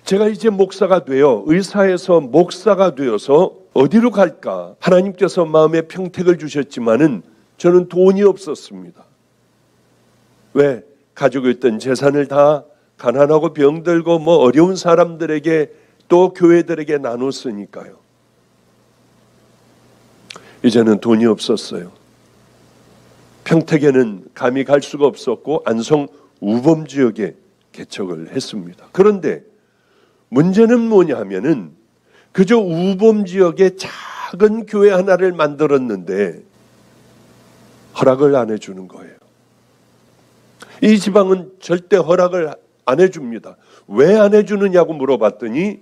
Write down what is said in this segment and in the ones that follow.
제가 이제 목사가 되어 의사에서 목사가 되어서 어디로 갈까? 하나님께서 마음에 평택을 주셨지만은 저는 돈이 없었습니다. 왜? 가지고 있던 재산을 다 가난하고 병들고 어려운 사람들에게 또 교회들에게 나눴으니까요. 이제는 돈이 없었어요. 평택에는 감히 갈 수가 없었고 안성 우범지역에 개척을 했습니다. 그런데 문제는 뭐냐 하면은 그저 우범지역에 작은 교회 하나를 만들었는데 허락을 안 해주는 거예요. 이 지방은 절대 허락을 안 해줍니다. 왜 안 해주느냐고 물어봤더니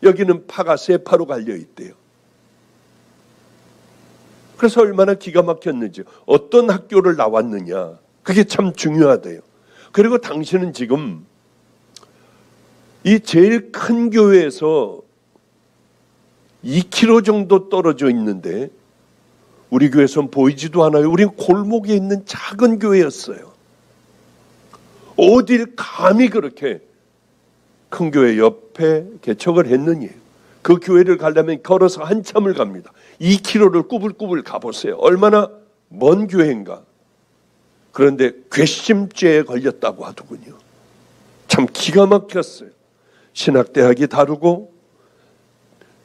여기는 파가 세 파로 갈려 있대요. 그래서 얼마나 기가 막혔는지, 어떤 학교를 나왔느냐, 그게 참 중요하대요. 그리고 당신은 지금 이 제일 큰 교회에서 2km 정도 떨어져 있는데 우리 교회에서는 보이지도 않아요. 우린 골목에 있는 작은 교회였어요. 어딜 감히 그렇게 큰 교회 옆에 개척을 했느니, 그 교회를 가려면 걸어서 한참을 갑니다. 2km를 꾸불꾸불 가보세요. 얼마나 먼 교회인가. 그런데 괘씸죄에 걸렸다고 하더군요. 참 기가 막혔어요. 신학대학이 다르고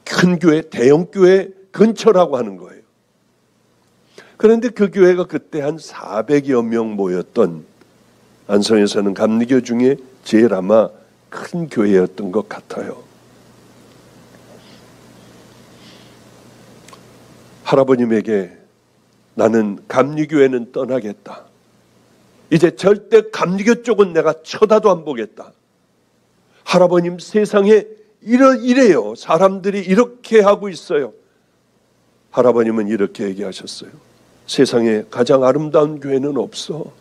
큰 교회, 대형 교회 근처라고 하는 거예요. 그런데 그 교회가 그때 한 400여 명 모였던, 안성에서는 감리교 중에 제일 아마 큰 교회였던 것 같아요. 할아버님에게 나는 감리교회는 떠나겠다. 이제 절대 감리교 쪽은 내가 쳐다도 안 보겠다. 할아버님, 세상에 이래요. 사람들이 이렇게 하고 있어요. 할아버님은 이렇게 얘기하셨어요. 세상에 가장 아름다운 교회는 없어.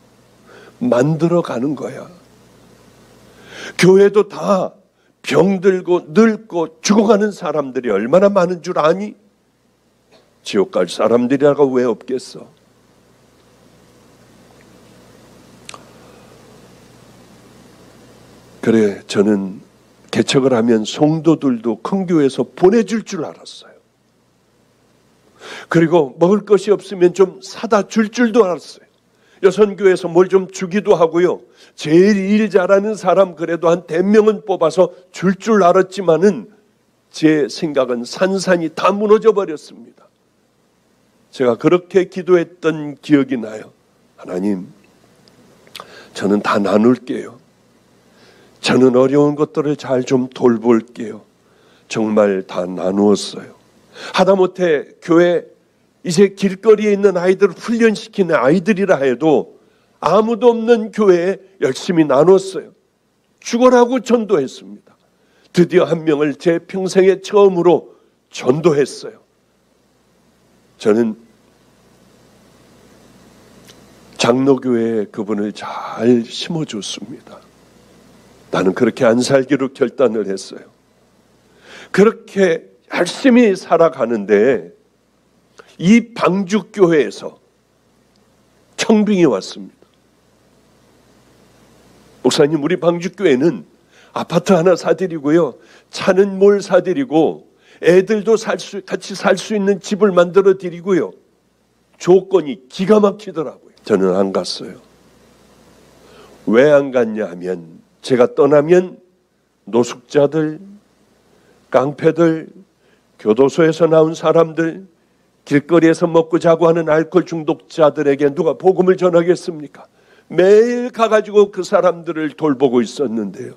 만들어가는 거야. 교회도 다 병들고 늙고 죽어가는 사람들이 얼마나 많은 줄 아니? 지옥 갈 사람들이라고 왜 없겠어? 그래, 저는 개척을 하면 성도들도 큰 교회에서 보내줄 줄 알았어요. 그리고 먹을 것이 없으면 좀 사다 줄 줄도 알았어요. 여선교회에서 뭘 좀 주기도 하고요. 제일 일 잘하는 사람 그래도 한 100명은 뽑아서 줄 줄 알았지만은 제 생각은 산산이 다 무너져 버렸습니다. 제가 그렇게 기도했던 기억이 나요. 하나님, 저는 다 나눌게요. 저는 어려운 것들을 잘 좀 돌볼게요. 정말 다 나누었어요. 하다못해 교회 이제 길거리에 있는 아이들을 훈련시키는 아이들이라 해도 아무도 없는 교회에 열심히 나눴어요. 죽어라고 전도했습니다. 드디어 한 명을 제 평생에 처음으로 전도했어요. 저는 장로교회에 그분을 잘 심어줬습니다. 나는 그렇게 안 살기로 결단을 했어요. 그렇게 열심히 살아가는데 이 방주교회에서 청빙이 왔습니다. 목사님, 우리 방주교회는 아파트 하나 사드리고요, 차는 뭘 사드리고 애들도 같이 살 수 있는 집을 만들어 드리고요, 조건이 기가 막히더라고요. 저는 안 갔어요. 왜 안 갔냐 하면, 제가 떠나면 노숙자들, 깡패들, 교도소에서 나온 사람들, 길거리에서 먹고 자고 하는 알코올 중독자들에게 누가 복음을 전하겠습니까? 매일 가가지고 그 사람들을 돌보고 있었는데요.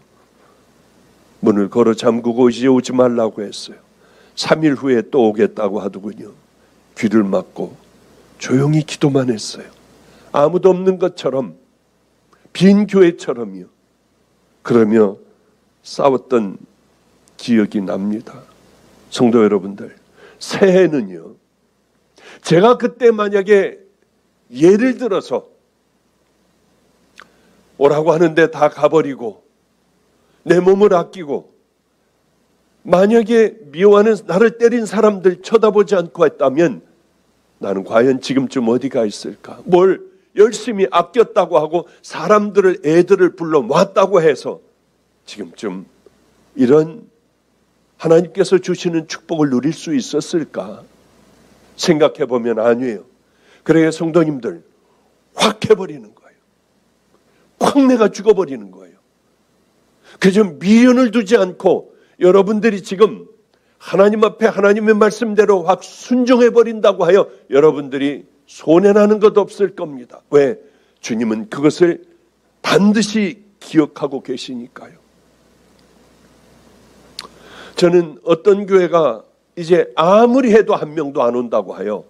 문을 걸어 잠그고 이제 오지 말라고 했어요. 3일 후에 또 오겠다고 하더군요. 귀를 막고 조용히 기도만 했어요. 아무도 없는 것처럼, 빈 교회처럼요. 그러며 싸웠던 기억이 납니다. 성도 여러분들, 새해는요, 제가 그때 만약에 예를 들어서 오라고 하는데 다 가버리고 내 몸을 아끼고 만약에 미워하는 나를 때린 사람들 쳐다보지 않고 했다면 나는 과연 지금쯤 어디가 있을까? 뭘 열심히 아꼈다고 하고 사람들을, 애들을 불러 왔다고 해서 지금쯤 이런 하나님께서 주시는 축복을 누릴 수 있었을까? 생각해 보면 아니에요. 그래야 성도님들 확 해버리는 거예요. 확 내가 죽어버리는 거예요. 그저 미련을 두지 않고 여러분들이 지금 하나님 앞에 하나님의 말씀대로 확 순종해버린다고 하여 여러분들이 손해나는 것 없을 겁니다. 왜? 주님은 그것을 반드시 기억하고 계시니까요. 저는 어떤 교회가 이제 아무리 해도 한 명도 안 온다고 하여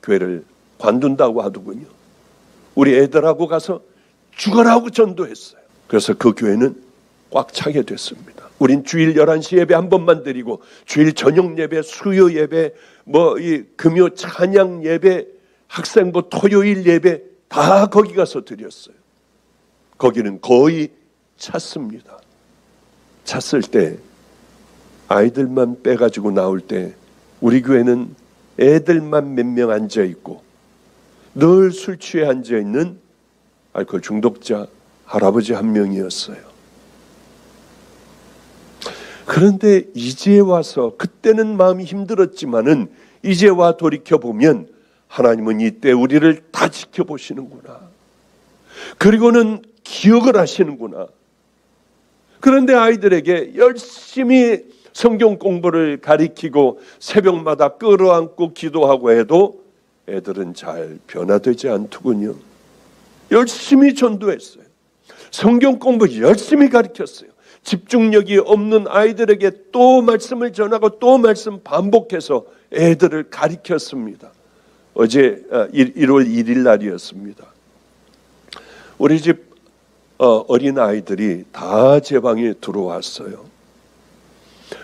교회를 관둔다고 하더군요. 우리 애들하고 가서 죽어라 하고 전도했어요. 그래서 그 교회는 꽉 차게 됐습니다. 우린 주일 11시 예배 한 번만 드리고 주일 저녁 예배, 수요 예배, 이 금요 찬양 예배, 학생부 토요일 예배 다 거기 가서 드렸어요. 거기는 거의 찼습니다. 찼을 때 아이들만 빼가지고 나올 때 우리 교회는 애들만 몇 명 앉아있고 늘 술 취해 앉아있는 알코올 중독자 할아버지 한 명이었어요. 그런데 이제 와서 그때는 마음이 힘들었지만은 이제 와 돌이켜보면 하나님은 이때 우리를 다 지켜보시는구나. 그리고는 기억을 하시는구나. 그런데 아이들에게 열심히 성경 공부를 가리키고 새벽마다 끌어안고 기도하고 해도 애들은 잘 변화되지 않더군요. 열심히 전도했어요. 성경 공부 열심히 가르쳤어요. 집중력이 없는 아이들에게 또 말씀을 전하고 또 말씀 반복해서 애들을 가르쳤습니다. 어제 1월 1일 날이었습니다. 우리 집 어린 아이들이 다 제 방에 들어왔어요.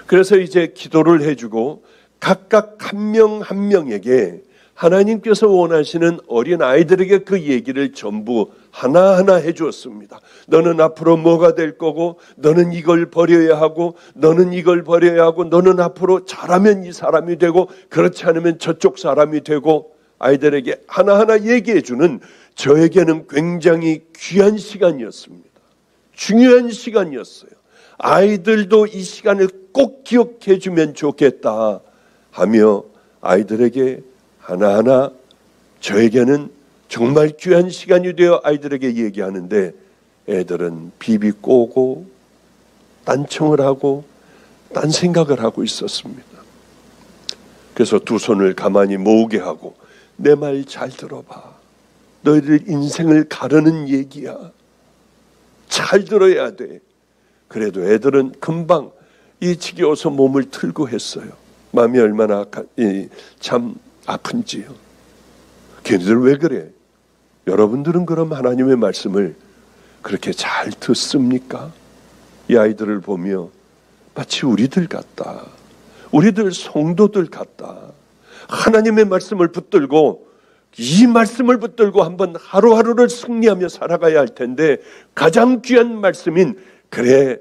그래서 이제 기도를 해주고 각각 한 명 한 명에게 하나님께서 원하시는 어린 아이들에게 그 얘기를 전부 하나하나 해주었습니다. 너는 앞으로 뭐가 될 거고, 너는 이걸 버려야 하고, 너는 이걸 버려야 하고, 너는 앞으로 잘하면 이 사람이 되고, 그렇지 않으면 저쪽 사람이 되고, 아이들에게 하나하나 얘기해주는 저에게는 굉장히 귀한 시간이었습니다. 중요한 시간이었어요. 아이들도 이 시간을 꼭 기억해 주면 좋겠다 하며 아이들에게 하나하나 저에게는 정말 귀한 시간이 되어 아이들에게 얘기하는데 애들은 비비 꼬고 딴청을 하고 딴 생각을 하고 있었습니다. 그래서 두 손을 가만히 모으게 하고 내 말 잘 들어봐. 너희들 인생을 가르는 얘기야. 잘 들어야 돼. 그래도 애들은 금방 이 지겨워서 몸을 틀고 했어요. 마음이 얼마나 참 아픈지요. 걔네들 왜 그래? 여러분들은 그럼 하나님의 말씀을 그렇게 잘 듣습니까? 이 아이들을 보며 마치 우리들 같다. 우리들 성도들 같다. 하나님의 말씀을 붙들고 이 말씀을 붙들고 한번 하루하루를 승리하며 살아가야 할 텐데 가장 귀한 말씀인 그래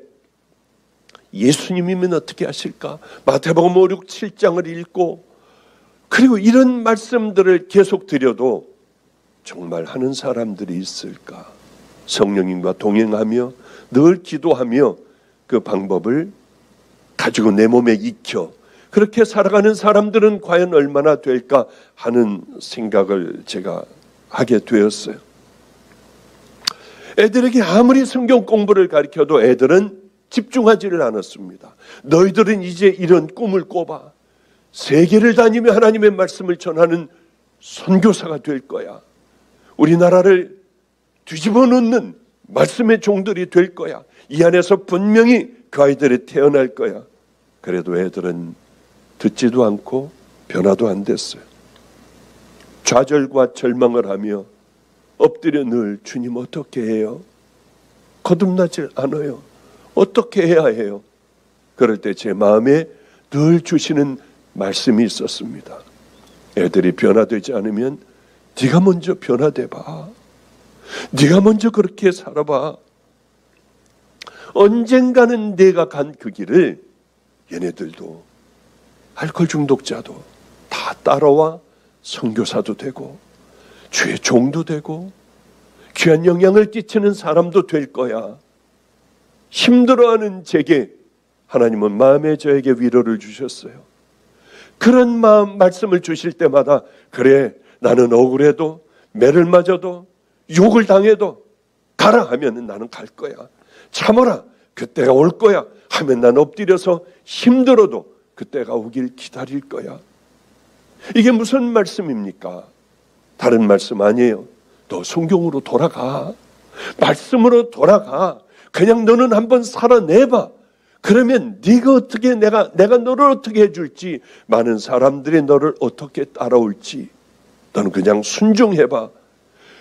예수님이면 어떻게 하실까? 마태복음 5, 6, 7장을 읽고 그리고 이런 말씀들을 계속 드려도 정말 하는 사람들이 있을까? 성령님과 동행하며 늘 기도하며 그 방법을 가지고 내 몸에 익혀 그렇게 살아가는 사람들은 과연 얼마나 될까 하는 생각을 제가 하게 되었어요. 애들에게 아무리 성경 공부를 가르쳐도 애들은 집중하지를 않았습니다. 너희들은 이제 이런 꿈을 꿔봐. 세계를 다니며 하나님의 말씀을 전하는 선교사가 될 거야. 우리나라를 뒤집어 놓는 말씀의 종들이 될 거야. 이 안에서 분명히 그 아이들이 태어날 거야. 그래도 애들은 듣지도 않고 변화도 안 됐어요. 좌절과 절망을 하며 엎드려 늘 주님 어떻게 해요? 거듭나질 않아요. 어떻게 해야 해요? 그럴 때 제 마음에 늘 주시는 말씀이 있었습니다. 애들이 변화되지 않으면 네가 먼저 변화돼봐. 네가 먼저 그렇게 살아봐. 언젠가는 내가 간 그 길을 얘네들도 알코올 중독자도 다 따라와 선교사도 되고 주의 종도 되고 귀한 영향을 끼치는 사람도 될 거야. 힘들어하는 제게 하나님은 마음에 저에게 위로를 주셨어요. 그런 말씀을 주실 때마다 그래, 나는 억울해도 매를 맞아도 욕을 당해도 가라 하면 나는 갈 거야. 참아라, 그때가 올 거야 하면 난 엎드려서 힘들어도 그때가 오길 기다릴 거야. 이게 무슨 말씀입니까? 다른 말씀 아니에요. 너 성경으로 돌아가. 말씀으로 돌아가. 그냥 너는 한번 살아내봐. 그러면 네가 어떻게 내가 너를 어떻게 해줄지, 많은 사람들이 너를 어떻게 따라올지 너는 그냥 순종해봐.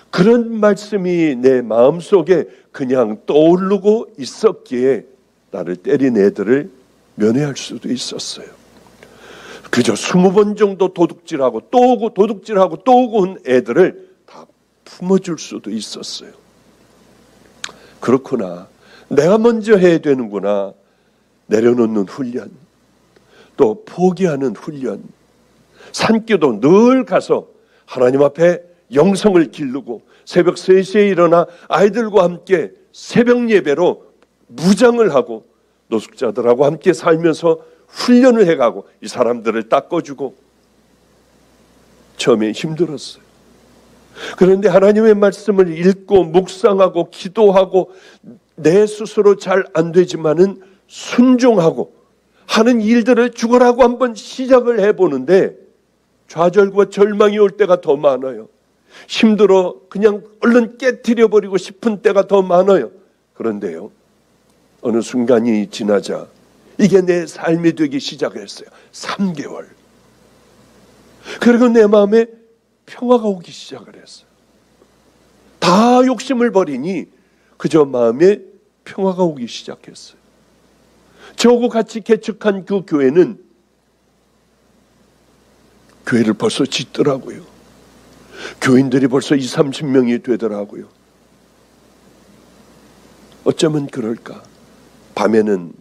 그런 말씀이 내 마음속에 그냥 떠오르고 있었기에 나를 때린 애들을 면회할 수도 있었어요. 그저 20번 정도 도둑질하고 또 오고 도둑질하고 또 오고 온 애들을 다 품어줄 수도 있었어요. 그렇구나. 내가 먼저 해야 되는구나. 내려놓는 훈련, 또 포기하는 훈련, 산기도 늘 가서 하나님 앞에 영성을 기르고 새벽 3시에 일어나 아이들과 함께 새벽 예배로 무장을 하고 노숙자들하고 함께 살면서 훈련을 해가고 이 사람들을 닦아주고, 처음에 힘들었어요. 그런데 하나님의 말씀을 읽고 묵상하고 기도하고 내 스스로 잘 안 되지만은 순종하고 하는 일들을 죽어라고 한번 시작을 해보는데 좌절과 절망이 올 때가 더 많아요. 힘들어 그냥 얼른 깨트려버리고 싶은 때가 더 많아요. 그런데요, 어느 순간이 지나자 이게 내 삶이 되기 시작했어요. 3개월. 그리고 내 마음에 평화가 오기 시작을 했어요. 다 욕심을 버리니 그저 마음에 평화가 오기 시작했어요. 저하고 같이 개척한 그 교회는 교회를 벌써 짓더라고요. 교인들이 벌써 20-30명이 되더라고요. 어쩌면 그럴까? 밤에는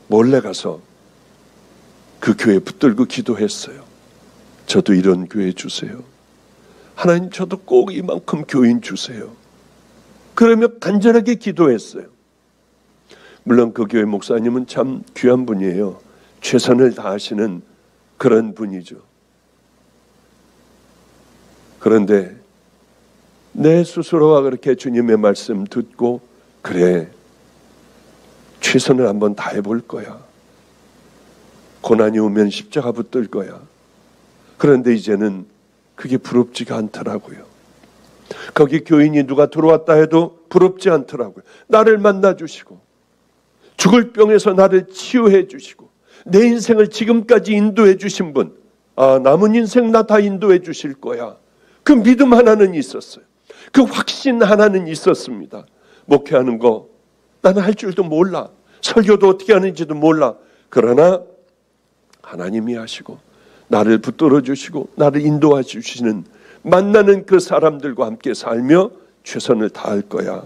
몰래 가서 그 교회 붙들고 기도했어요. 저도 이런 교회 주세요. 하나님, 저도 꼭 이만큼 교인 주세요. 그러며 간절하게 기도했어요. 물론 그 교회 목사님은 참 귀한 분이에요. 최선을 다하시는 그런 분이죠. 그런데 내 스스로가 그렇게 주님의 말씀 듣고, 그래, 최선을 한번 다해볼 거야. 고난이 오면 십자가 붙들 거야. 그런데 이제는 그게 부럽지가 않더라고요. 거기 교인이 누가 들어왔다 해도 부럽지 않더라고요. 나를 만나주시고 죽을 병에서 나를 치유해 주시고 내 인생을 지금까지 인도해 주신 분, 남은 인생 나 다 인도해 주실 거야. 그 믿음 하나는 있었어요. 그 확신 하나는 있었습니다. 목회하는 거 나는 할 줄도 몰라. 설교도 어떻게 하는지도 몰라. 그러나 하나님이 하시고 나를 붙들어 주시고 나를 인도해 주시는, 만나는 그 사람들과 함께 살며 최선을 다할 거야.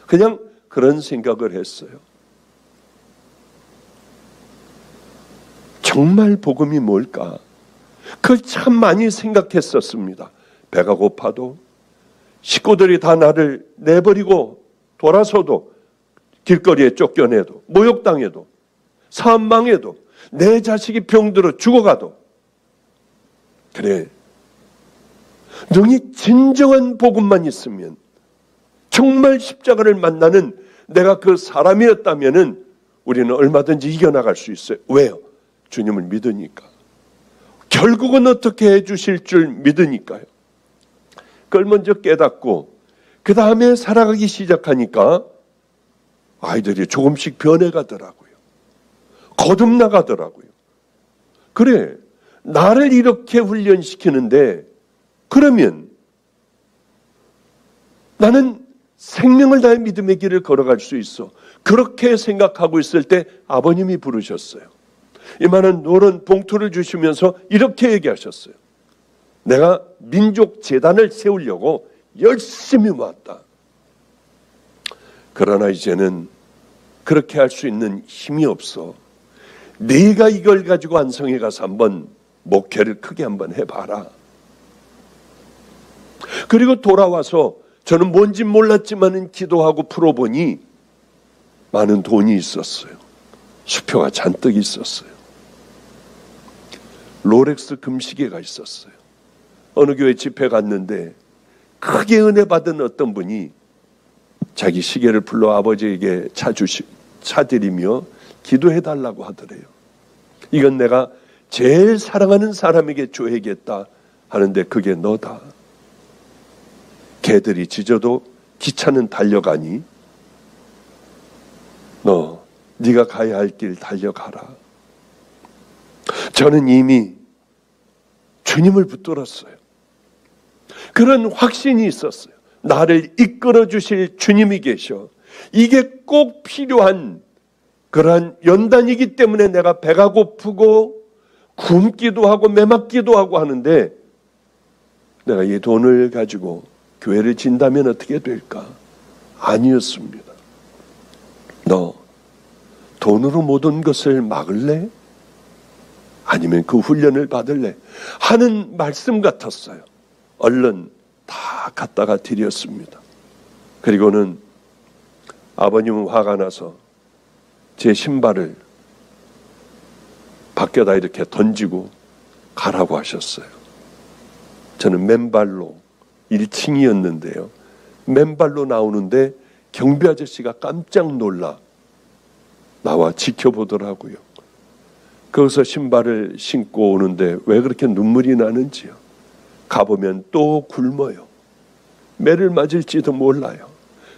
그냥 그런 생각을 했어요. 정말 복음이 뭘까? 그걸 참 많이 생각했었습니다. 배가 고파도, 식구들이 다 나를 내버리고 돌아서도, 길거리에 쫓겨내도, 모욕당해도, 사망해도, 내 자식이 병들어 죽어가도, 그래, 능히 진정한 복음만 있으면, 정말 십자가를 만나는 내가 그 사람이었다면은 우리는 얼마든지 이겨나갈 수 있어요. 왜요? 주님을 믿으니까. 결국은 어떻게 해주실 줄 믿으니까요. 그걸 먼저 깨닫고 그 다음에 살아가기 시작하니까 아이들이 조금씩 변해가더라고요. 거듭나가더라고요. 그래, 나를 이렇게 훈련시키는데 그러면 나는 생명을 다해 믿음의 길을 걸어갈 수 있어. 그렇게 생각하고 있을 때 아버님이 부르셨어요. 이만한 노란 봉투를 주시면서 이렇게 얘기하셨어요. 내가 민족 재단을 세우려고 열심히 모았다. 그러나 이제는 그렇게 할 수 있는 힘이 없어. 네가 이걸 가지고 안성에 가서 한번 목회를 크게 한번 해봐라. 그리고 돌아와서 저는 뭔지 몰랐지만은 기도하고 풀어보니 많은 돈이 있었어요. 수표가 잔뜩 있었어요. 롤렉스 금시계가 있었어요. 어느 교회 집회 갔는데 크게 은혜 받은 어떤 분이 자기 시계를 불러 아버지에게 차드리며 기도해달라고 하더래요. 이건 내가 제일 사랑하는 사람에게 줘야겠다 하는데 그게 너다. 개들이 짖어도 기차는 달려가니 네가 가야 할 길 달려가라. 저는 이미 주님을 붙들었어요. 그런 확신이 있었어요. 나를 이끌어 주실 주님이 계셔. 이게 꼭 필요한 그러한 연단이기 때문에 내가 배가 고프고 굶기도 하고 매맞기도 하고 하는데 내가 이 돈을 가지고 교회를 진다면 어떻게 될까? 아니었습니다. 너 돈으로 모든 것을 막을래? 아니면 그 훈련을 받을래? 하는 말씀 같았어요. 얼른 다 갖다가 드렸습니다. 그리고는 아버님은 화가 나서 제 신발을 밖에다 이렇게 던지고 가라고 하셨어요. 저는 맨발로 1층이었는데요. 맨발로 나오는데 경비 아저씨가 깜짝 놀라 나와 지켜보더라고요. 거기서 신발을 신고 오는데 왜 그렇게 눈물이 나는지요. 가보면 또 굶어요. 매를 맞을지도 몰라요.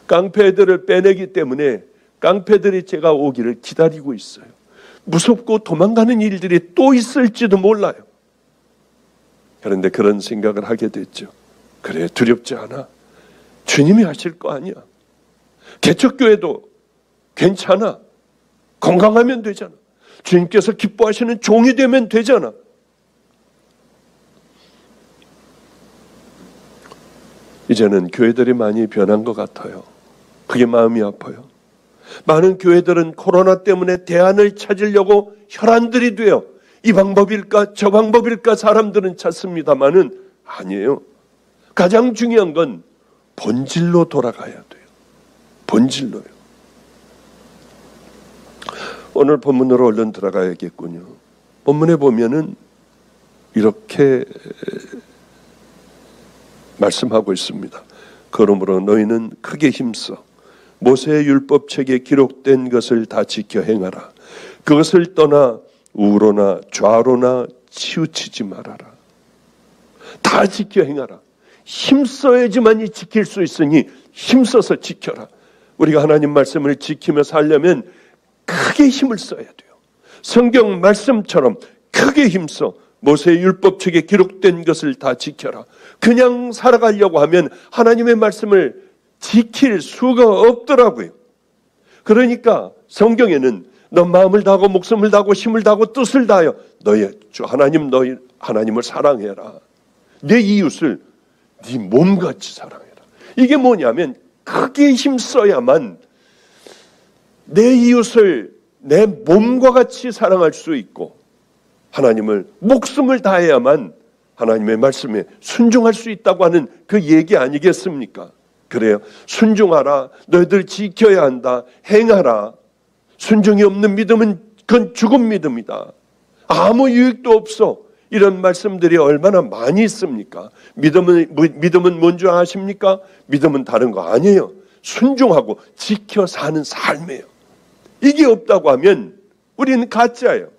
깡패들을 빼내기 때문에 깡패들이 제가 오기를 기다리고 있어요. 무섭고 도망가는 일들이 또 있을지도 몰라요. 그런데 그런 생각을 하게 됐죠. 그래, 두렵지 않아. 주님이 하실 거 아니야. 개척교회도 괜찮아. 건강하면 되잖아. 주님께서 기뻐하시는 종이 되면 되잖아. 이제는 교회들이 많이 변한 것 같아요. 그게 마음이 아파요. 많은 교회들은 코로나 때문에 대안을 찾으려고 혈안들이 돼요. 이 방법일까 저 방법일까 사람들은 찾습니다만은 아니에요. 가장 중요한 건 본질로 돌아가야 돼요. 본질로요. 오늘 본문으로 얼른 들어가야겠군요. 본문에 보면은 이렇게 말씀하고 있습니다. 그러므로 너희는 크게 힘써 모세의 율법책에 기록된 것을 다 지켜 행하라. 그것을 떠나 우로나 좌로나 치우치지 말아라. 다 지켜 행하라. 힘써야지만이 지킬 수 있으니 힘써서 지켜라. 우리가 하나님 말씀을 지키며 살려면 크게 힘을 써야 돼요. 성경 말씀처럼 크게 힘써 모세의 율법책에 기록된 것을 다 지켜라. 그냥 살아가려고 하면 하나님의 말씀을 지킬 수가 없더라고요. 그러니까 성경에는 너 마음을 다하고 목숨을 다하고 힘을 다하고 뜻을 다하여 너희 주 하나님 너희 하나님을 사랑해라. 내 이웃을 네 몸같이 사랑해라. 이게 뭐냐면 크게 힘써야만 내 이웃을 내 몸과 같이 사랑할 수 있고 하나님을 목숨을 다해야만 하나님의 말씀에 순종할 수 있다고 하는 그 얘기 아니겠습니까? 그래요. 순종하라. 너희들 지켜야 한다. 행하라. 순종이 없는 믿음은 그건 죽은 믿음이다. 아무 유익도 없어. 이런 말씀들이 얼마나 많이 있습니까? 믿음은 뭔지 아십니까? 믿음은 다른 거 아니에요. 순종하고 지켜 사는 삶이에요. 이게 없다고 하면 우리는 가짜예요.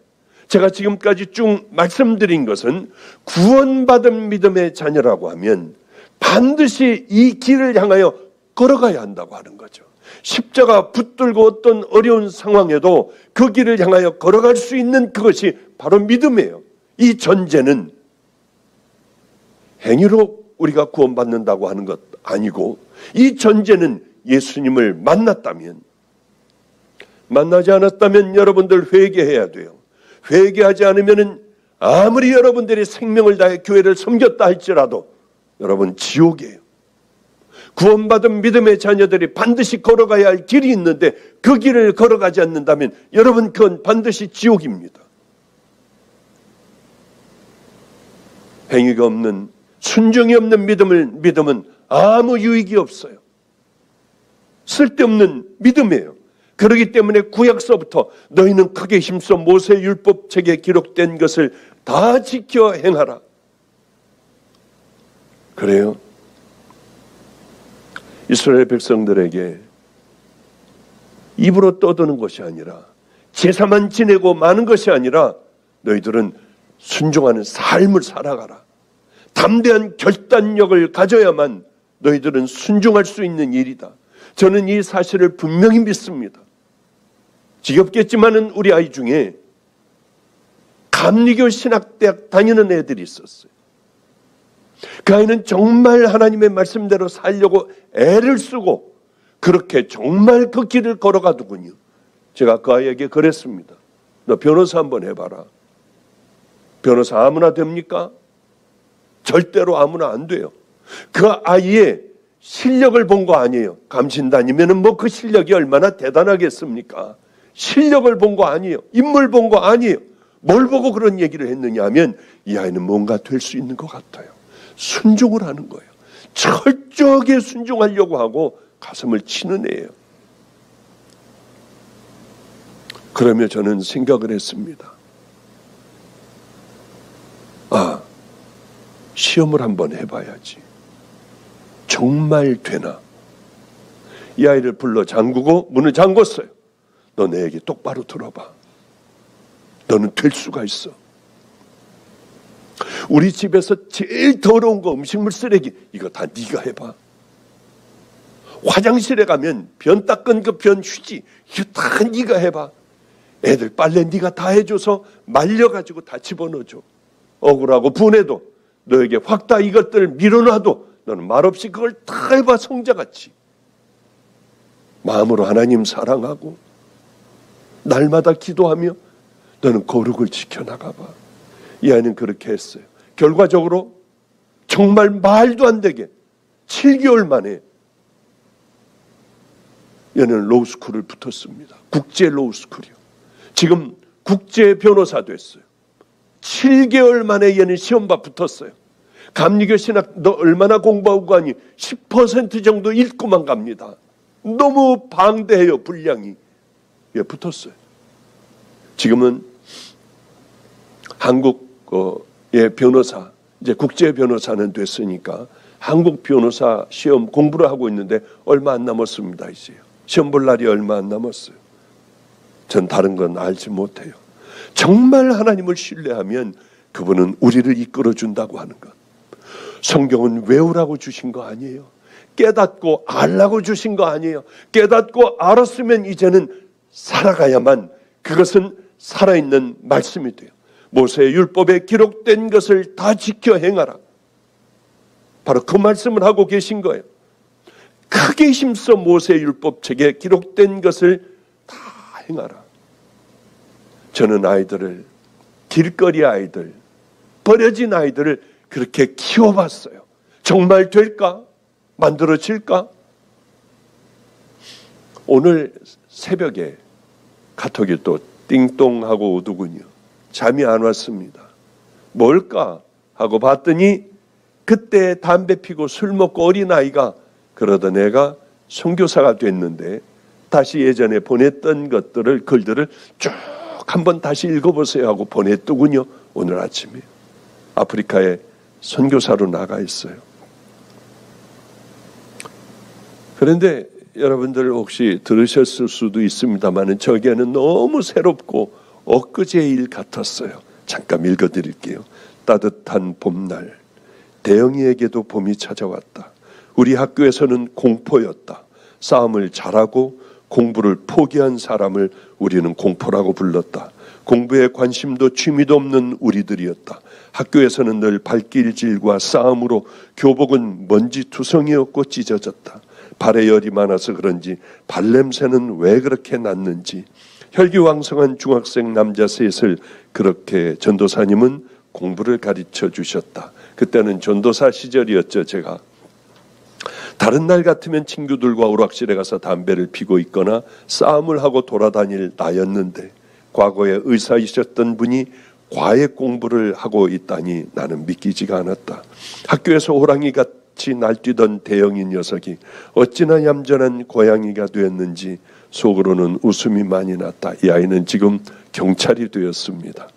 제가 지금까지 쭉 말씀드린 것은 구원받은 믿음의 자녀라고 하면 반드시 이 길을 향하여 걸어가야 한다고 하는 거죠. 십자가 붙들고 어떤 어려운 상황에도 그 길을 향하여 걸어갈 수 있는 그것이 바로 믿음이에요. 이 전제는 행위로 우리가 구원받는다고 하는 것 아니고 이 전제는 예수님을 만났다면, 만나지 않았다면 여러분들 회개해야 돼요. 회개하지 않으면 아무리 여러분들이 생명을 다해 교회를 섬겼다 할지라도 여러분 지옥이에요. 구원받은 믿음의 자녀들이 반드시 걸어가야 할 길이 있는데 그 길을 걸어가지 않는다면 여러분 그건 반드시 지옥입니다. 행위가 없는, 순종이 없는 믿음은 아무 유익이 없어요. 쓸데없는 믿음이에요. 그렇기 때문에 구약서부터 너희는 크게 힘써 모세 율법책에 기록된 것을 다 지켜 행하라. 그래요. 이스라엘 백성들에게 입으로 떠드는 것이 아니라, 제사만 지내고 마는 것이 아니라 너희들은 순종하는 삶을 살아가라. 담대한 결단력을 가져야만 너희들은 순종할 수 있는 일이다. 저는 이 사실을 분명히 믿습니다. 지겹겠지만은 우리 아이 중에 감리교 신학대학 다니는 애들이 있었어요. 그 아이는 정말 하나님의 말씀대로 살려고 애를 쓰고 그렇게 정말 그 길을 걸어가더군요. 제가 그 아이에게 그랬습니다. 너 변호사 한번 해봐라. 변호사 아무나 됩니까? 절대로 아무나 안 돼요. 그 아이의 실력을 본 거 아니에요. 감신단이면은 뭐 그 실력이 얼마나 대단하겠습니까? 실력을 본 거 아니에요. 인물 본 거 아니에요. 뭘 보고 그런 얘기를 했느냐 하면 이 아이는 뭔가 될 수 있는 것 같아요. 순종을 하는 거예요. 철저하게 순종하려고 하고 가슴을 치는 애예요. 그러며 저는 생각을 했습니다. 시험을 한번 해봐야지. 정말 되나? 이 아이를 불러 잠그고 문을 잠궜어요. 너 내 얘기 똑바로 들어봐. 너는 될 수가 있어. 우리 집에서 제일 더러운 거 음식물 쓰레기 이거 다 네가 해봐. 화장실에 가면 변 닦은 그 변 휴지 이거 다 네가 해봐. 애들 빨래 네가 다 해줘서 말려가지고 다 집어넣어줘. 억울하고 분해도 너에게 확 다 이것들을 밀어놔도 너는 말없이 그걸 다 해봐. 성자같이 마음으로 하나님 사랑하고 날마다 기도하며 너는 거룩을 지켜나가봐. 이 아이는 그렇게 했어요. 결과적으로 정말 말도 안 되게 7개월 만에 얘는 로우스쿨을 붙었습니다. 국제 로우스쿨이요. 지금 국제 변호사 됐어요. 7개월 만에 얘는 시험봐 붙었어요. 감리교 신학 너 얼마나 공부하고 가니? 10% 정도 읽고만 갑니다. 너무 방대해요. 분량이. 예, 붙었어요. 지금은 한국의 변호사, 이제 국제 변호사는 됐으니까 한국 변호사 시험 공부를 하고 있는데 얼마 안 남았습니다. 이제 시험 볼 날이 얼마 안 남았어요. 전 다른 건 알지 못해요. 정말 하나님을 신뢰하면 그분은 우리를 이끌어준다고 하는 것. 성경은 외우라고 주신 거 아니에요. 깨닫고 알라고 주신 거 아니에요. 깨닫고 알았으면 이제는 살아가야만 그것은 살아있는 말씀이 돼요. 모세의 율법에 기록된 것을 다 지켜 행하라. 바로 그 말씀을 하고 계신 거예요. 크게 힘써 모세의 율법책에 기록된 것을 다 행하라. 저는 아이들을, 길거리 아이들, 버려진 아이들을 그렇게 키워봤어요. 정말 될까? 만들어질까? 오늘 새벽에 카톡이 또 띵동하고 오더군요. 잠이 안 왔습니다. 뭘까? 하고 봤더니 그때 담배 피고 술 먹고 어린아이가 그러던 애가 선교사가 됐는데 다시 예전에 보냈던 것들을, 글들을 쭉 한번 다시 읽어보세요 하고 보냈더군요. 오늘 아침에 아프리카에 선교사로 나가 있어요. 그런데 여러분들 혹시 들으셨을 수도 있습니다만 저에게는 너무 새롭고 엊그제 일 같았어요. 잠깐 읽어드릴게요. 따뜻한 봄날, 대영이에게도 봄이 찾아왔다. 우리 학교에서는 공포였다. 싸움을 잘하고 공부를 포기한 사람을 우리는 공포라고 불렀다. 공부에 관심도 취미도 없는 우리들이었다. 학교에서는 늘 발길질과 싸움으로 교복은 먼지투성이었고 찢어졌다. 발에 열이 많아서 그런지 발냄새는 왜 그렇게 났는지 혈기왕성한 중학생 남자 셋을 그렇게 전도사님은 공부를 가르쳐 주셨다. 그때는 전도사 시절이었죠. 제가 다른 날 같으면 친구들과 오락실에 가서 담배를 피고 있거나 싸움을 하고 돌아다닐 나였는데 과거에 의사이셨던 분이 과외 공부를 하고 있다니 나는 믿기지가 않았다. 학교에서 호랑이가 같이 날뛰던 대형인 녀석이 어찌나 얌전한 고양이가 되었는지 속으로는 웃음이 많이 났다. 이 아이는 지금 경찰이 되었습니다.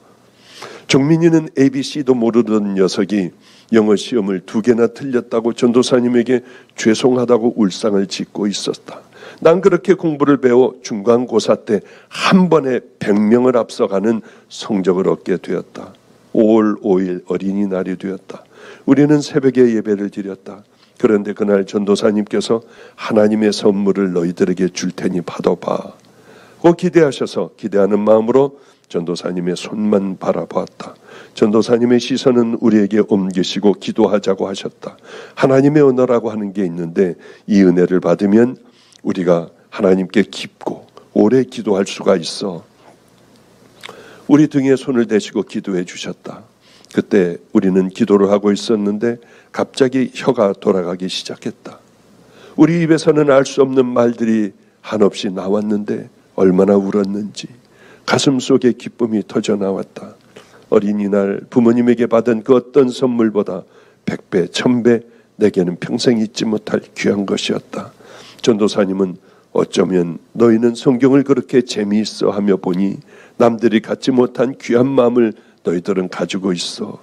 종민이는 ABC도 모르던 녀석이 영어 시험을 2개나 틀렸다고 전도사님에게 죄송하다고 울상을 짓고 있었다. 난 그렇게 공부를 배워 중간고사 때 한 번에 100명을 앞서가는 성적을 얻게 되었다. 5월 5일 어린이날이 되었다. 우리는 새벽에 예배를 드렸다. 그런데 그날 전도사님께서 하나님의 선물을 너희들에게 줄 테니 받아봐. 고 기대하셔서 기대하는 마음으로 전도사님의 손만 바라보았다. 전도사님의 시선은 우리에게 옮기시고 기도하자고 하셨다. 하나님의 언어라고 하는 게 있는데 이 은혜를 받으면 우리가 하나님께 깊고 오래 기도할 수가 있어. 우리 등에 손을 대시고 기도해 주셨다. 그때 우리는 기도를 하고 있었는데 갑자기 혀가 돌아가기 시작했다. 우리 입에서는 알 수 없는 말들이 한없이 나왔는데 얼마나 울었는지 가슴 속에 기쁨이 터져 나왔다. 어린이날 부모님에게 받은 그 어떤 선물보다 100배, 1000배 내게는 평생 잊지 못할 귀한 것이었다. 전도사님은 어쩌면 너희는 성경을 그렇게 재미있어 하며 보니 남들이 갖지 못한 귀한 마음을 너희들은 가지고 있어.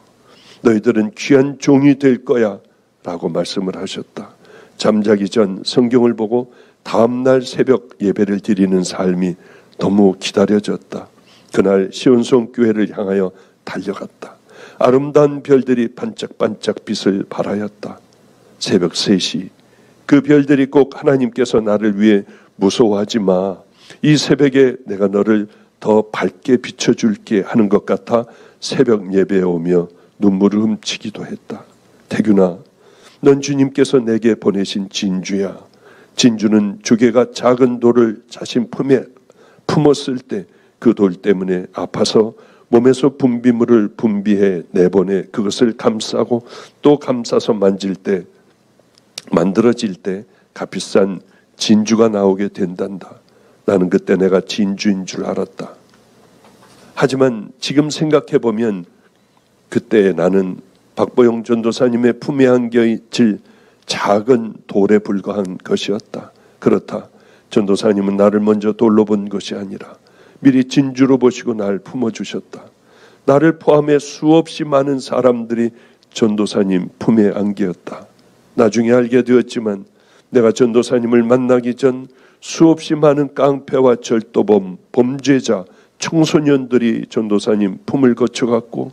너희들은 귀한 종이 될 거야 라고 말씀을 하셨다. 잠자기 전 성경을 보고 다음날 새벽 예배를 드리는 삶이 너무 기다려졌다. 그날 시온성 교회를 향하여 달려갔다. 아름다운 별들이 반짝반짝 빛을 발하였다. 새벽 3시 그 별들이 꼭 하나님께서 나를 위해 무서워하지 마. 이 새벽에 내가 너를 더 밝게 비춰줄게 하는 것 같아 새벽 예배에 오며 눈물을 훔치기도 했다. 태균아, 넌 주님께서 내게 보내신 진주야. 진주는 주개가 작은 돌을 자신 품에 품었을 때 그 돌 때문에 아파서 몸에서 분비물을 분비해 내보내 그것을 감싸고 또 감싸서 만들어질 때 값비싼 진주가 나오게 된단다. 나는 그때 내가 진주인 줄 알았다. 하지만 지금 생각해보면 그때 나는 박보영 전도사님의 품에 안겨질 작은 돌에 불과한 것이었다. 그렇다. 전도사님은 나를 먼저 돌로 본 것이 아니라 미리 진주로 보시고 날 품어주셨다. 나를 포함해 수없이 많은 사람들이 전도사님 품에 안겼다. 나중에 알게 되었지만 내가 전도사님을 만나기 전 수없이 많은 깡패와 절도범, 범죄자, 청소년들이 전도사님 품을 거쳐갔고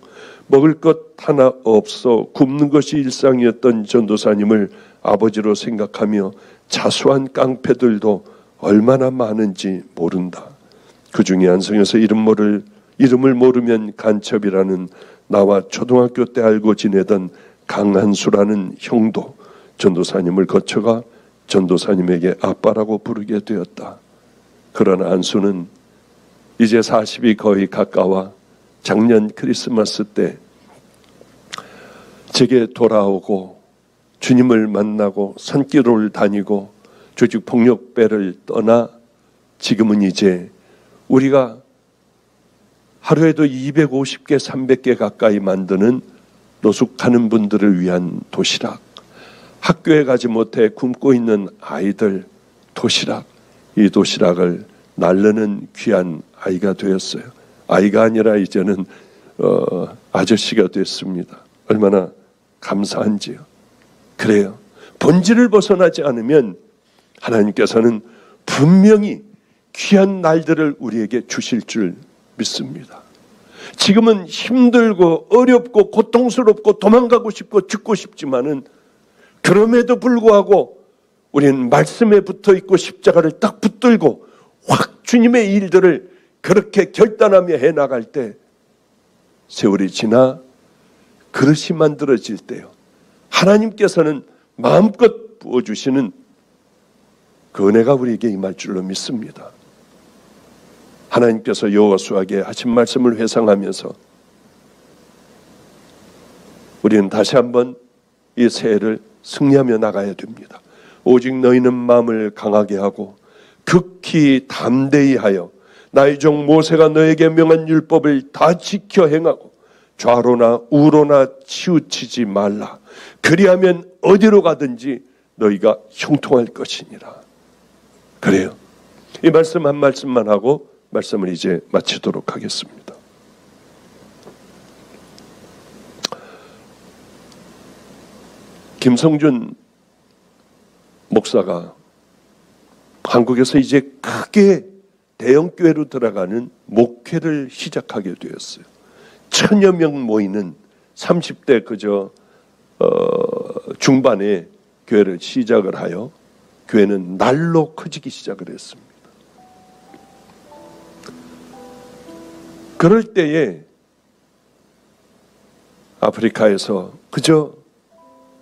먹을 것 하나 없어 굶는 것이 일상이었던 전도사님을 아버지로 생각하며 자수한 깡패들도 얼마나 많은지 모른다. 그 중에 안성에서 이름을 모르면 간첩이라는 나와 초등학교 때 알고 지내던 강한수라는 형도 전도사님을 거쳐가 전도사님에게 아빠라고 부르게 되었다. 그러나 한수는 이제 40이 거의 가까워 작년 크리스마스 때 제게 돌아오고 주님을 만나고 산길을 다니고 조직폭력배를 떠나 지금은 이제 우리가 하루에도 250개, 300개 가까이 만드는 노숙하는 분들을 위한 도시락, 학교에 가지 못해 굶고 있는 아이들 도시락, 이 도시락을 날르는 귀한 아이가 되었어요. 아이가 아니라 이제는 아저씨가 됐습니다. 얼마나 감사한지요. 그래요. 본질을 벗어나지 않으면 하나님께서는 분명히 귀한 날들을 우리에게 주실 줄 믿습니다. 지금은 힘들고 어렵고 고통스럽고 도망가고 싶고 죽고 싶지만은 그럼에도 불구하고 우리는 말씀에 붙어 있고 십자가를 딱 붙들고 확 주님의 일들을 그렇게 결단하며 해나갈 때 세월이 지나 그릇이 만들어질 때요. 하나님께서는 마음껏 부어주시는 그 은혜가 우리에게 임할 줄로 믿습니다. 하나님께서 여호수아에게 하신 말씀을 회상하면서 우리는 다시 한번 이 새해를 승리하며 나가야 됩니다. 오직 너희는 마음을 강하게 하고 극히 담대히 하여 나의 종 모세가 너에게 명한 율법을 다 지켜 행하고 좌로나 우로나 치우치지 말라. 그리하면 어디로 가든지 너희가 형통할 것이니라. 그래요. 이 말씀 한 말씀만 하고 말씀을 이제 마치도록 하겠습니다. 김성준 목사가 한국에서 이제 크게 대형교회로 들어가는 목회를 시작하게 되었어요. 1000여 명 모이는 30대 중반에 교회를 시작을 하여 교회는 날로 커지기 시작을 했습니다. 그럴 때에 아프리카에서 그저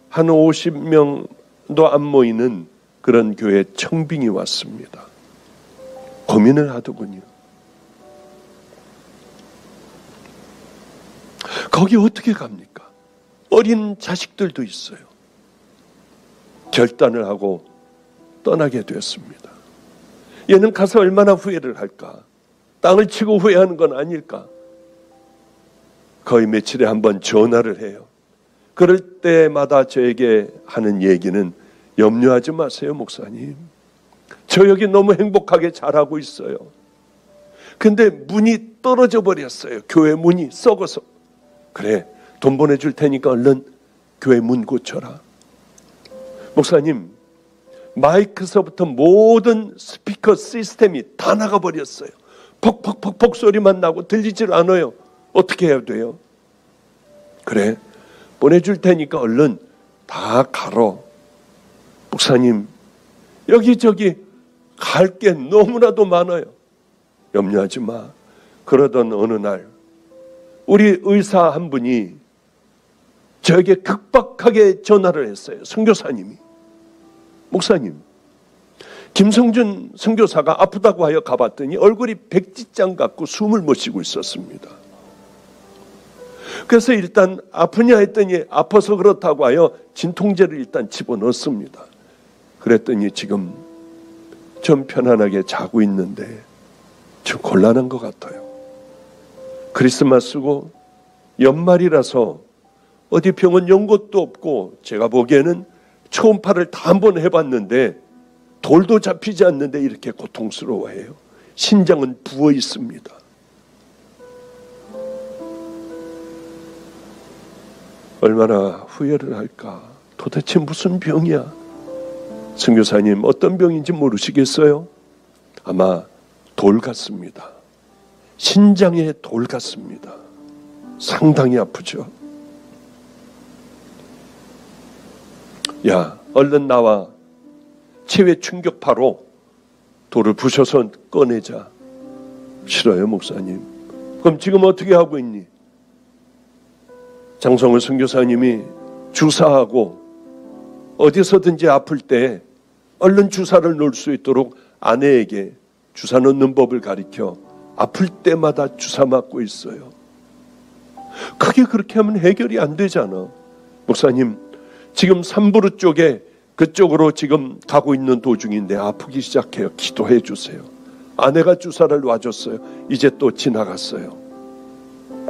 한 50명도 안 모이는 그런 교회 청빙이 왔습니다. 고민을 하더군요. 거기 어떻게 갑니까? 어린 자식들도 있어요. 결단을 하고 떠나게 되었습니다. 얘는 가서 얼마나 후회를 할까? 땅을 치고 후회하는 건 아닐까? 거의 며칠에 한 번 전화를 해요. 그럴 때마다 저에게 하는 얘기는 염려하지 마세요, 목사님. 저 여기 너무 행복하게 잘하고 있어요. 근데 문이 떨어져 버렸어요. 교회 문이 썩어서. 그래, 돈 보내줄 테니까 얼른 교회 문 고쳐라. 목사님, 마이크서부터 모든 스피커 시스템이 다 나가버렸어요. 퍽퍽퍽퍽 소리만 나고 들리질 않아요. 어떻게 해야 돼요? 그래, 보내줄 테니까 얼른 다 가러. 목사님, 여기저기 갈 게 너무나도 많아요. 염려하지 마. 그러던 어느 날 우리 의사 한 분이 저에게 급박하게 전화를 했어요. 선교사님이. 목사님, 김성준 선교사가 아프다고 하여 가봤더니 얼굴이 백지장 같고 숨을 못 쉬고 있었습니다. 그래서 일단 아프냐 했더니 아파서 그렇다고 하여 진통제를 일단 집어넣습니다. 그랬더니 지금 좀 편안하게 자고 있는데 좀 곤란한 것 같아요. 크리스마스고 연말이라서 어디 병원 연 것도 없고 제가 보기에는 초음파를 다 한번 해봤는데 돌도 잡히지 않는데 이렇게 고통스러워해요. 신장은 부어 있습니다. 얼마나 후회를 할까? 도대체 무슨 병이야? 선교사님, 어떤 병인지 모르시겠어요? 아마 돌 같습니다. 신장에 돌 같습니다. 상당히 아프죠. 야, 얼른 나와. 체외 충격파로 돌을 부셔서 꺼내자. 싫어요, 목사님. 그럼 지금 어떻게 하고 있니? 장성을 선교사님이 주사하고 어디서든지 아플 때 얼른 주사를 놓을 수 있도록 아내에게 주사 놓는 법을 가르쳐 아플 때마다 주사 맞고 있어요. 그게 그렇게 하면 해결이 안 되잖아. 목사님, 지금 삼부르 쪽에 그쪽으로 지금 가고 있는 도중인데 아프기 시작해요. 기도해 주세요. 아내가 주사를 놔줬어요. 이제 또 지나갔어요.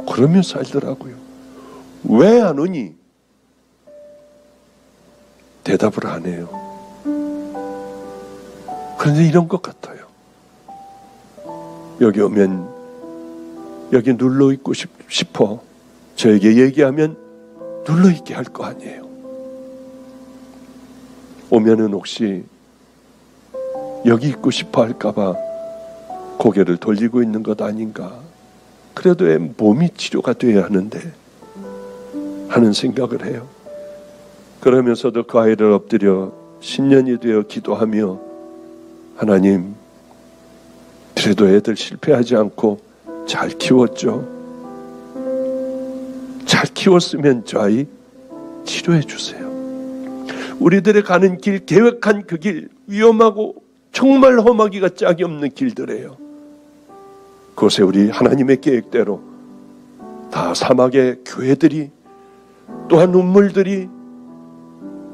그러면서 살더라고요. 왜 안 오니? 대답을 안 해요. 그런데 이런 것 같아요. 여기 오면 여기 눌러있고 싶어. 저에게 얘기하면 눌러있게 할 거 아니에요. 오면은 혹시 여기 있고 싶어 할까봐 고개를 돌리고 있는 것 아닌가. 그래도 애 몸이 치료가 돼야 하는데 하는 생각을 해요. 그러면서도 그 아이를 엎드려 신년이 되어 기도하며 하나님, 그래도 애들 실패하지 않고 잘 키웠죠. 잘 키웠으면 저 아이 치료해 주세요. 우리들의 가는 길, 계획한 그 길, 위험하고 정말 험하기가 짝이 없는 길들이에요. 그곳에 우리 하나님의 계획대로 다 사막의 교회들이, 또한 눈물들이,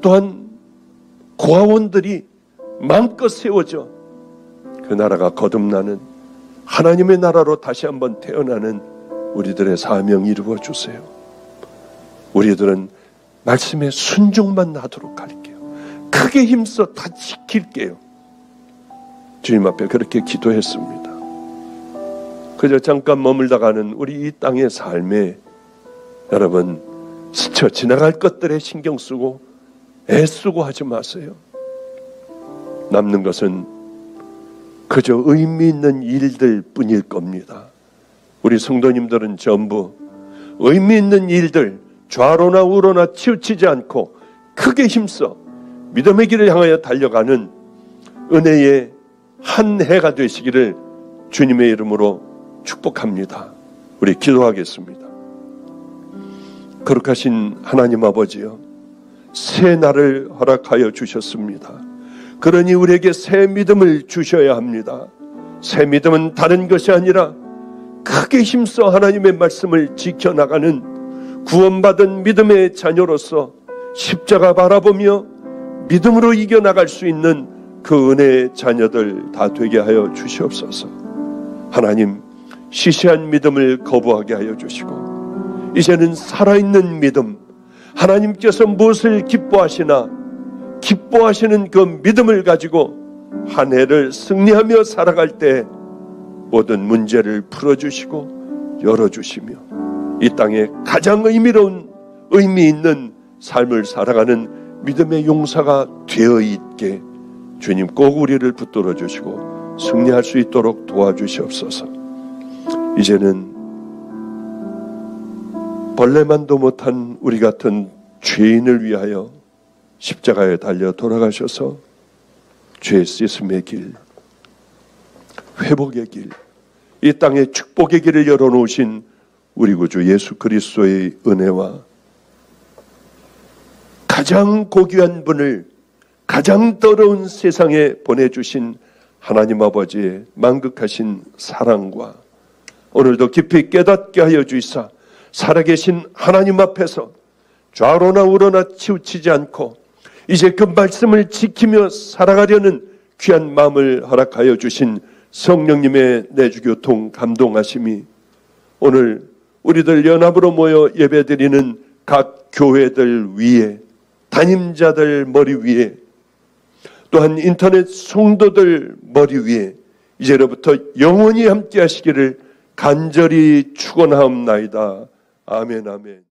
또한 고아원들이 마음껏 세워져 그 나라가 거듭나는 하나님의 나라로 다시 한번 태어나는 우리들의 사명 이루어 주세요. 우리들은 말씀에 순종만 하도록 할게요. 크게 힘써 다 지킬게요. 주님 앞에 그렇게 기도했습니다. 그저 잠깐 머물다 가는 우리 이 땅의 삶에 여러분 스쳐 지나갈 것들에 신경 쓰고 애쓰고 하지 마세요. 남는 것은 그저 의미 있는 일들 뿐일 겁니다. 우리 성도님들은 전부 의미 있는 일들, 좌로나 우로나 치우치지 않고 크게 힘써 믿음의 길을 향하여 달려가는 은혜의 한 해가 되시기를 주님의 이름으로 축복합니다. 우리 기도하겠습니다. 거룩하신 하나님 아버지여, 새 날을 허락하여 주셨습니다. 그러니 우리에게 새 믿음을 주셔야 합니다. 새 믿음은 다른 것이 아니라 크게 힘써 하나님의 말씀을 지켜나가는 구원받은 믿음의 자녀로서 십자가 바라보며 믿음으로 이겨나갈 수 있는 그 은혜의 자녀들 다 되게 하여 주시옵소서. 하나님, 시시한 믿음을 거부하게 하여 주시고 이제는 살아있는 믿음, 하나님께서 무엇을 기뻐하시나 기뻐하시는 그 믿음을 가지고 한 해를 승리하며 살아갈 때 모든 문제를 풀어주시고 열어주시며 이 땅에 가장 의미 있는 삶을 살아가는 믿음의 용사가 되어 있게 주님 꼭 우리를 붙들어 주시고 승리할 수 있도록 도와주시옵소서. 이제는 벌레만도 못한 우리 같은 죄인을 위하여 십자가에 달려 돌아가셔서 죄 씻음의 길, 회복의 길, 이 땅에 축복의 길을 열어놓으신 우리 구주 예수 그리스도의 은혜와 가장 고귀한 분을 가장 더러운 세상에 보내주신 하나님 아버지의 만극하신 사랑과 오늘도 깊이 깨닫게 하여 주시사 살아계신 하나님 앞에서 좌로나 우로나 치우치지 않고 이제 그 말씀을 지키며 살아가려는 귀한 마음을 허락하여 주신 성령님의 내주교통 감동하심이 오늘 우리들 연합으로 모여 예배드리는 각 교회들 위에, 담임자들 머리 위에, 또한 인터넷 성도들 머리 위에 이제로부터 영원히 함께 하시기를 간절히 축원하옵나이다. 아멘, 아멘.